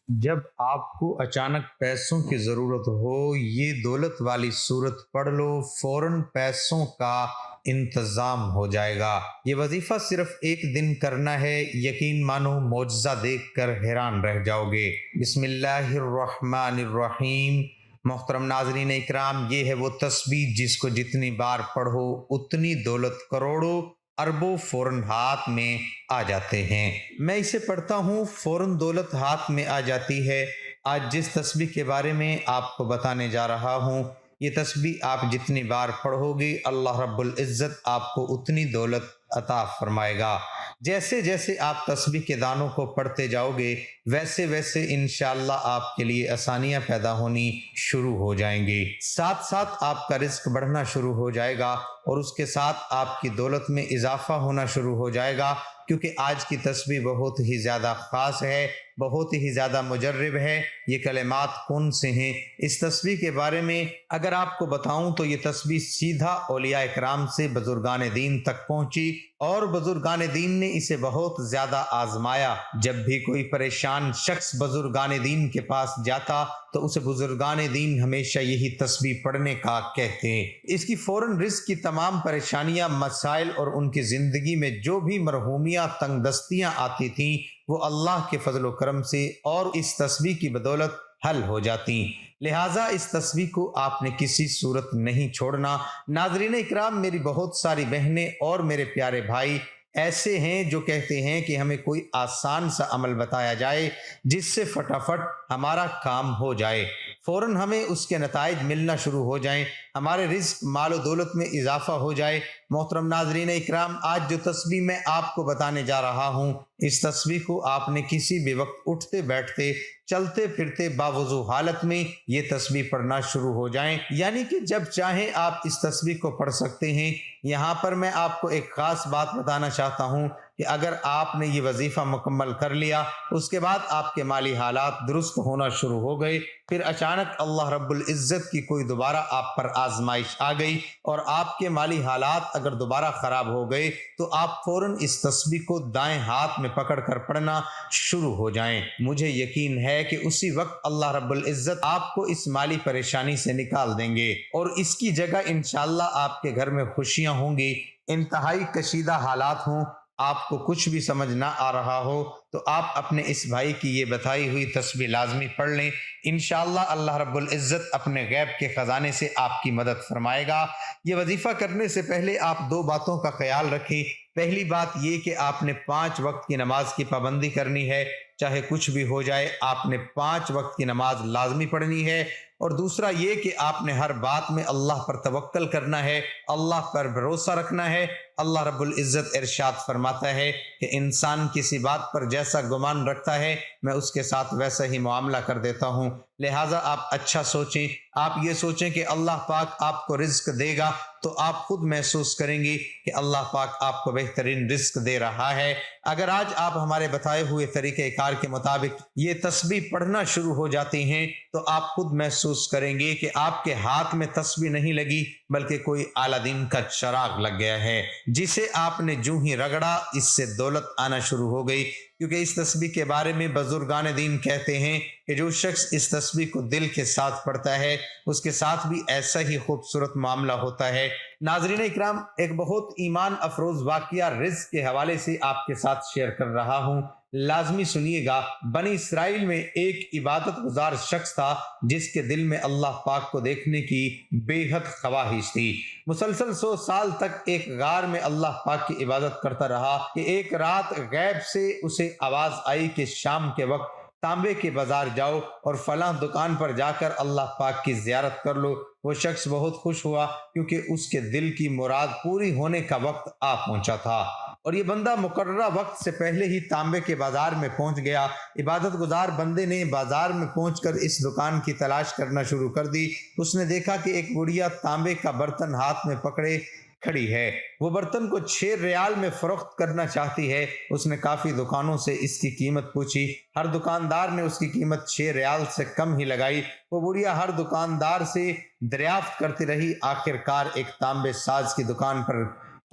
جب آپ کو اچانک پیسوں کی ضرورت ہو، یہ دولت والی صورت پڑھ لو، فوراً پیسوں کا انتظام ہو جائے گا۔ یہ وظیفہ صرف ایک دن کرنا ہے، یقین مانو معجزہ دیکھ کر حیران رہ جاؤ گے۔ بسم اللہ الرحمن الرحیم۔ محترم ناظرین اکرام، یہ ہے وہ تسبیح جس کو جتنی بار پڑھو اتنی دولت کروڑوں اربوں فوراً ہاتھ میں آ جاتے ہیں۔ میں اسے پڑھتا ہوں، فوراً دولت ہاتھ میں آ جاتی ہے۔ آج جس تسبیح کے بارے میں آپ کو بتانے جا رہا ہوں، یہ تسبیح آپ جتنی بار پڑھو گے اللہ رب العزت آپ کو اتنی دولت عطا فرمائے گا۔ جیسے جیسے آپ تسبیح کے دانوں کو پڑھتے جاؤ گے، ویسے ویسے انشاءاللہ آپ کے لیے آسانیاں پیدا ہونی شروع ہو جائیں گی۔ ساتھ ساتھ آپ کا رزق بڑھنا شروع ہو جائے گا اور اس کے ساتھ آپ کی دولت میں اضافہ ہونا شروع ہو جائے گا، کیونکہ آج کی تسبیح بہت ہی زیادہ خاص ہے، بہت ہی زیادہ مجرب ہے۔ یہ کلمات کون سے ہیں؟ اس تسبیح کے بارے میں اگر آپ کو بتاؤں تو یہ تسبیح سیدھا اولیاء اکرام سے بزرگان دین تک پہنچی اور بزرگان دین نے اسے بہت زیادہ آزمایا۔ جب بھی کوئی پریشان شخص بزرگان دین کے پاس جاتا تو اسے بزرگان دین ہمیشہ یہی تسبیح پڑھنے کا کہتے ہیں۔ اس کی فوراً رزق کی تمام پریشانیاں، مسائل اور ان کی زندگی میں جو بھی مرحومیاں، تنگ دستیاں آتی تھیں، وہ اللہ کے فضل و کرم سے اور اس تسبیح کی بدولت حل ہو جاتی۔ لہٰذا اس تسبیح کو آپ نے کسی صورت نہیں چھوڑنا۔ ناظرین اکرام، میری بہت ساری بہنیں اور میرے پیارے بھائی ایسے ہیں جو کہتے ہیں کہ ہمیں کوئی آسان سا عمل بتایا جائے جس سے فٹافٹ ہمارا کام ہو جائے، فوراً ہمیں اس کے نتائج ملنا شروع ہو جائیں، ہمارے رزق مال و دولت میں اضافہ ہو جائے۔ محترم ناظرین اکرام، آج جو تسبیح میں آپ کو بتانے جا رہا ہوں، اس تسبیح کو آپ نے کسی بھی وقت اٹھتے بیٹھتے، چلتے پھرتے، باوضو حالت میں یہ تسبیح پڑھنا شروع ہو جائیں، یعنی کہ جب چاہیں آپ اس تسبیح کو پڑھ سکتے ہیں۔ یہاں پر میں آپ کو ایک خاص بات بتانا چاہتا ہوں کہ اگر آپ نے یہ وظیفہ مکمل کر لیا، اس کے بعد آپ کے مالی حالات درست ہونا شروع ہو گئے، پھر اچانک اللہ رب العزت کی کوئی دوبارہ آپ پر آزمائش آ گئی اور آپ کے مالی حالات اگر دوبارہ خراب ہو گئے تو آپ فوراً اس تسبیح کو دائیں ہاتھ میں پکڑ کر پڑھنا شروع ہو جائیں۔ مجھے یقین ہے کہ اسی وقت اللہ رب العزت آپ کو اس مالی پریشانی سے نکال دیں گے اور اس کی جگہ انشاءاللہ آپ کے گھر میں خوشیاں ہوں گی۔ انتہائی کشیدہ حالات ہوں، آپ کو کچھ بھی سمجھ نہ آ رہا ہو تو آپ اپنے اس بھائی کی یہ بتائی ہوئی تسبیح لازمی پڑھ لیں، انشاءاللہ اللہ رب العزت اپنے غیب کے خزانے سے آپ کی مدد فرمائے گا۔ یہ وظیفہ کرنے سے پہلے آپ دو باتوں کا خیال رکھیں۔ پہلی بات یہ کہ آپ نے 5 وقت کی نماز کی پابندی کرنی ہے، چاہے کچھ بھی ہو جائے آپ نے 5 وقت کی نماز لازمی پڑھنی ہے۔ اور دوسرا یہ کہ آپ نے ہر بات میں اللہ پر توکل کرنا ہے، اللہ پر بھروسہ رکھنا ہے۔ اللہ رب العزت ارشاد فرماتا ہے کہ انسان کسی بات پر جیسا گمان رکھتا ہے میں اس کے ساتھ ویسا ہی معاملہ کر دیتا ہوں۔ لہٰذا آپ اچھا سوچیں، آپ یہ سوچیں کہ اللہ پاک آپ کو رزق دے گا تو آپ خود محسوس کریں گے کہ اللہ پاک آپ کو بہترین رزق دے رہا ہے۔ اگر آج آپ ہمارے بتائے ہوئے طریقہ کار کے مطابق یہ تسبیح پڑھنا شروع ہو جاتے ہیں تو آپ خود محسوس کریں گے کہ آپ کے ہاتھ میں تسبیح نہیں لگی بلکہ کوئی اعلیٰ دین کا چراغ لگ گیا ہے، جسے آپ نے جو ہی رگڑا اس سے دولت آنا شروع ہو گئی۔ کیونکہ اس تسبیح کے بارے میں بزرگان دین کہتے ہیں کہ جو شخص اس تسبیح کو دل کے ساتھ پڑھتا ہے اس کے ساتھ بھی ایسا ہی خوبصورت معاملہ ہوتا ہے۔ ناظرین اکرام، ایک بہت ایمان افروز واقعہ رزق کے حوالے سے آپ کے ساتھ شیئر کر رہا ہوں، لازمی سنیے گا۔ بنی اسرائیل میں ایک عبادت گزار شخص تھا جس کے دل میں اللہ پاک کو دیکھنے کی بے حد خواہش تھی۔ مسلسل 100 سال تک ایک غار میں اللہ پاک کی عبادت کرتا رہا کہ ایک رات غیب سے اسے آواز آئی کہ شام کے وقت تانبے کے بازار جاؤ اور فلاں دکان پر جا کر اللہ پاک کی زیارت کر لو۔ وہ شخص بہت خوش ہوا کیونکہ اس کے دل کی مراد پوری ہونے کا وقت آ پہنچا تھا اور یہ بندہ مقررہ وقت سے پہلے ہی تانبے کے بازار میں پہنچ گیا۔ عبادت گزار بندے نے بازار میں پہنچ کر اس دکان کی تلاش کرنا شروع کر دی۔ اس نے دیکھا کہ ایک بڑھیا تانبے کا برتن ہاتھ میں پکڑے کھڑی ہے، وہ برتن کو 6 ریال میں فروخت کرنا چاہتی ہے۔ اس نے کافی دکانوں سے اس کی قیمت پوچھی، ہر دکاندار نے اس کی قیمت 6 ریال سے کم ہی لگائی۔ وہ بڑھیا ہر دکاندار سے دریافت کرتی رہی، آخر کار ایک تانبے ساز کی دکان پر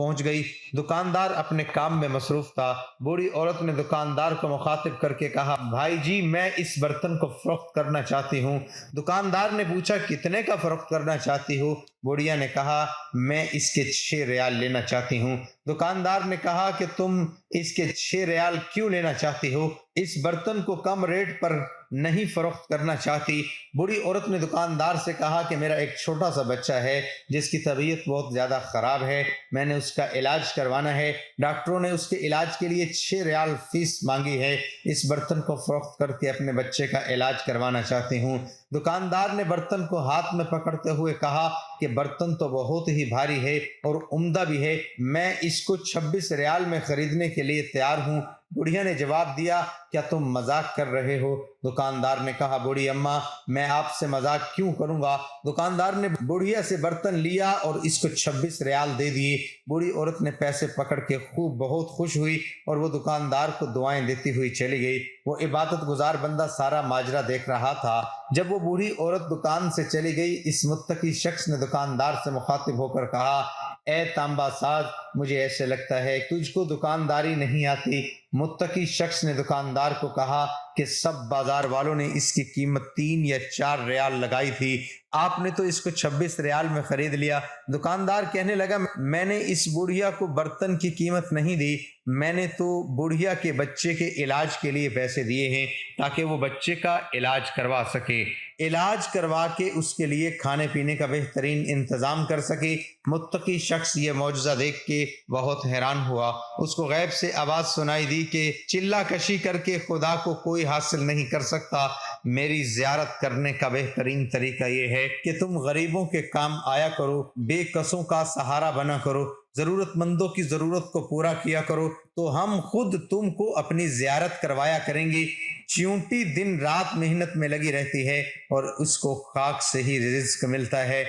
پہنچ گئی۔ دکاندار اپنے کام میں مصروف تھا۔ بوڑھی عورت نے دکاندار کو مخاطب کر کے کہا، بھائی جی میں اس برتن کو فروخت کرنا چاہتی ہوں۔ دکاندار نے پوچھا، کتنے کا فروخت کرنا چاہتی ہو؟ بوڑھیا نے کہا، میں اس کے 6 ریال لینا چاہتی ہوں۔ دکاندار نے کہا کہ تم اس کے 6 ریال کیوں لینا چاہتی ہو؟ اس برتن کو کم ریٹ پر نہیں فروخت کرنا چاہتی؟ بوڑھی عورت نے دکاندار سے کہا کہ میرا ایک چھوٹا سا بچہ ہے جس کی طبیعت بہت زیادہ خراب ہے، میں نے اس کا علاج کروانا ہے، ڈاکٹروں نے اس کے علاج کے لیے 6 ریال فیس مانگی ہے، اس برتن کو فروخت کر کے اپنے بچے کا علاج کروانا چاہتی ہوں۔ دکاندار نے برتن کو ہاتھ میں پکڑتے ہوئے کہا کہ برتن تو بہت ہی بھاری ہے اور عمدہ بھی ہے، میں اس کو 26 ریال میں خریدنے کے لیے تیار ہوں۔ بڑھیا نے جواب دیا، کیا تم مذاق کر رہے ہو؟ دکاندار نے کہا، بوڑھی اماں میں آپ سے مذاق کیوں کروں گا؟ دکاندار نے بڑھیا سے برتن لیا اور اس کو 26 ریال دے دیے۔ بوڑھی عورت نے پیسے پکڑ کے بہت خوش ہوئی اور وہ دکاندار کو دعائیں دیتی ہوئی چلی گئی۔ وہ عبادت گزار بندہ سارا ماجرا دیکھ رہا تھا۔ جب وہ بوڑھی عورت دکان سے چلی گئی، اس متقی شخص نے دکاندار سے مخاطب ہو کر کہا، اے تانبا ساز، مجھے ایسے لگتا ہے تجھ کو دکانداری نہیں آتی۔ متقی شخص نے دکاندار کو کہا کہ سب بازار والوں نے اس کی قیمت 3 یا 4 ریال لگائی تھی، آپ نے تو اس کو 26 ریال میں خرید لیا۔ دکاندار کہنے لگا، میں نے اس بوڑھیا کو برتن کی قیمت نہیں دی، میں نے تو بوڑھیا کے بچے کے علاج کے لیے پیسے دیے ہیں تاکہ وہ بچے کا علاج کروا سکے، علاج کروا کے اس کے لیے کھانے پینے کا بہترین انتظام کر سکے۔ متقی شخص یہ معجزہ دیکھ کے بہت حیران ہوا۔ اس کو غیب سے آواز سنائی دی کہ چلہ کشی کر کے خدا کو کوئی حاصل نہیں کر سکتا، میری زیارت کرنے کا بہترین طریقہ یہ ہے کہ تم غریبوں کے کام آیا کرو، بے کسوں کا سہارا بنا کرو، ضرورت مندوں کی ضرورت کو پورا کیا کرو، تو ہم خود تم کو اپنی زیارت کروایا کریں گے۔ چیونٹی دن رات محنت میں لگی رہتی ہے اور اس کو خاک سے ہی رزق ملتا ہے،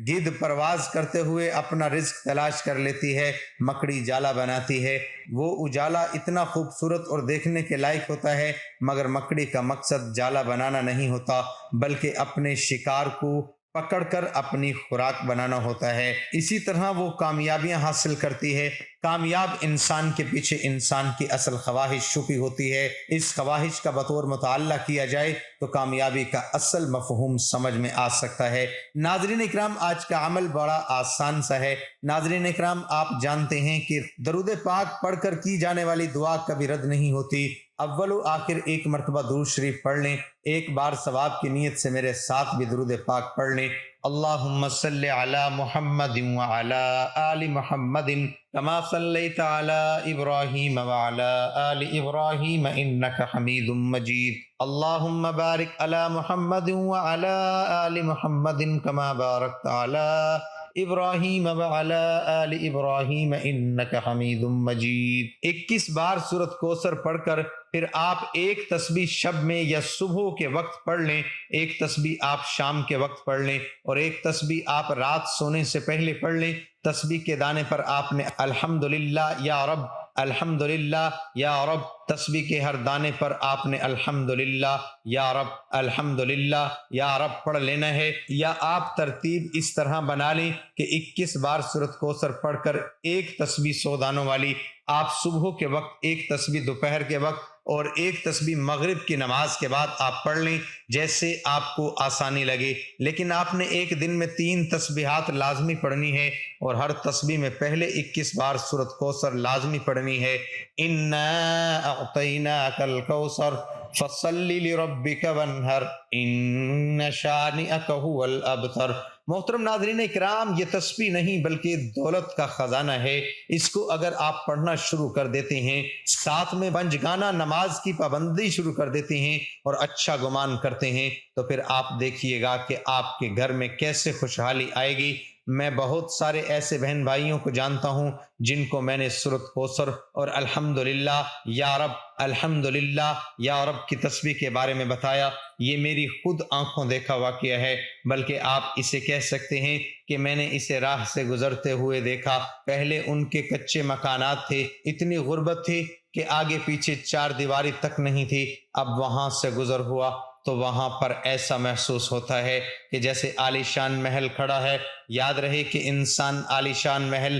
گدھ پرواز کرتے ہوئے اپنا رزق تلاش کر لیتی ہے، مکڑی جالا بناتی ہے، وہ اجالا اتنا خوبصورت اور دیکھنے کے لائق ہوتا ہے، مگر مکڑی کا مقصد جالا بنانا نہیں ہوتا بلکہ اپنے شکار کو پکڑ کر اپنی خوراک بنانا ہوتا ہے۔ اسی طرح وہ کامیابیاں حاصل کرتی ہے۔ کامیاب انسان کے پیچھے انسان کی اصل خواہش چھپی ہوتی ہے، اس خواہش کا بطور مطالعہ کیا جائے تو کامیابی کا اصل مفہوم سمجھ میں آ سکتا ہے۔ ناظرین اکرام، آج کا عمل بڑا آسان سا ہے۔ ناظرین اکرام، آپ جانتے ہیں کہ درود پاک پڑھ کر کی جانے والی دعا کبھی رد نہیں ہوتی۔ اول و آخر ایک مرتبہ درود شریف پڑھ لیں، ایک بار ثواب کی نیت سے میرے ساتھ بھی درود پاک پڑھ لیں۔ اللہم صلی علی محمد وعلی آل محمد کما صلیت علی ابراہیم وعلی آل ابراہیم انک حمید مجید۔ اللہم بارک علی محمد وعلی آل محمد کما بارکت علی ابراہیم وعلی آل ابراہیم انک حمید مجید۔ 21 بار سورۃ کوثر پڑھ کر پھر آپ ایک تسبیح شب میں یا صبح کے وقت پڑھ لیں، ایک تسبیح آپ شام کے وقت پڑھ لیں اور ایک تسبیح آپ رات سونے سے پہلے پڑھ لیں۔ تسبیح کے دانے پر آپ نے الحمدللہ یا رب، الحمدللہ یا رب، تسبیح کے ہر دانے پر آپ نے الحمدللہ یا رب، الحمدللہ یا رب پڑھ لینا ہے۔ یا آپ ترتیب اس طرح بنا لیں کہ 21 بار سورۃ کوثر پڑھ کر ایک تسبیح 100 دانوں والی آپ صبح کے وقت، ایک تسبیح دوپہر کے وقت اور ایک تسبیح مغرب کی نماز کے بعد آپ پڑھ لیں، جیسے آپ کو آسانی لگے۔ لیکن آپ نے ایک دن میں 3 تسبیحات لازمی پڑھنی ہے اور ہر تسبیح میں پہلے 21 بار سورۃ کوثر لازمی پڑھنی ہے۔ اِنَّا أَعْطَيْنَاكَ الْكَوْثَرَ فَصَلِّ لِرَبِّكَ وَانْحَرْ إِنَّ شَانِئَكَ هُوَ الْأَبْتَرُ۔ محترم ناظرین اکرام، یہ تسبیح نہیں بلکہ دولت کا خزانہ ہے۔ اس کو اگر آپ پڑھنا شروع کر دیتے ہیں، ساتھ میں پنجگانہ نماز کی پابندی شروع کر دیتے ہیں اور اچھا گمان کرتے ہیں، تو پھر آپ دیکھیے گا کہ آپ کے گھر میں کیسے خوشحالی آئے گی۔ میں بہت سارے ایسے بہن بھائیوں کو جانتا ہوں جن کو میں نے سورۃ کوثر اور الحمدللہ یا رب، الحمدللہ یا رب کی تسبیح کے بارے میں بتایا۔ یہ میری خود آنکھوں دیکھا واقعہ ہے، بلکہ آپ اسے کہہ سکتے ہیں کہ میں نے اسے راہ سے گزرتے ہوئے دیکھا۔ پہلے ان کے کچے مکانات تھے، اتنی غربت تھی کہ آگے پیچھے 4 دیواری تک نہیں تھی۔ اب وہاں سے گزر ہوا تو وہاں پر ایسا محسوس ہوتا ہے کہ جیسے عالی شان محل کھڑا ہے۔ یاد رہے کہ انسان عالی شان محل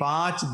5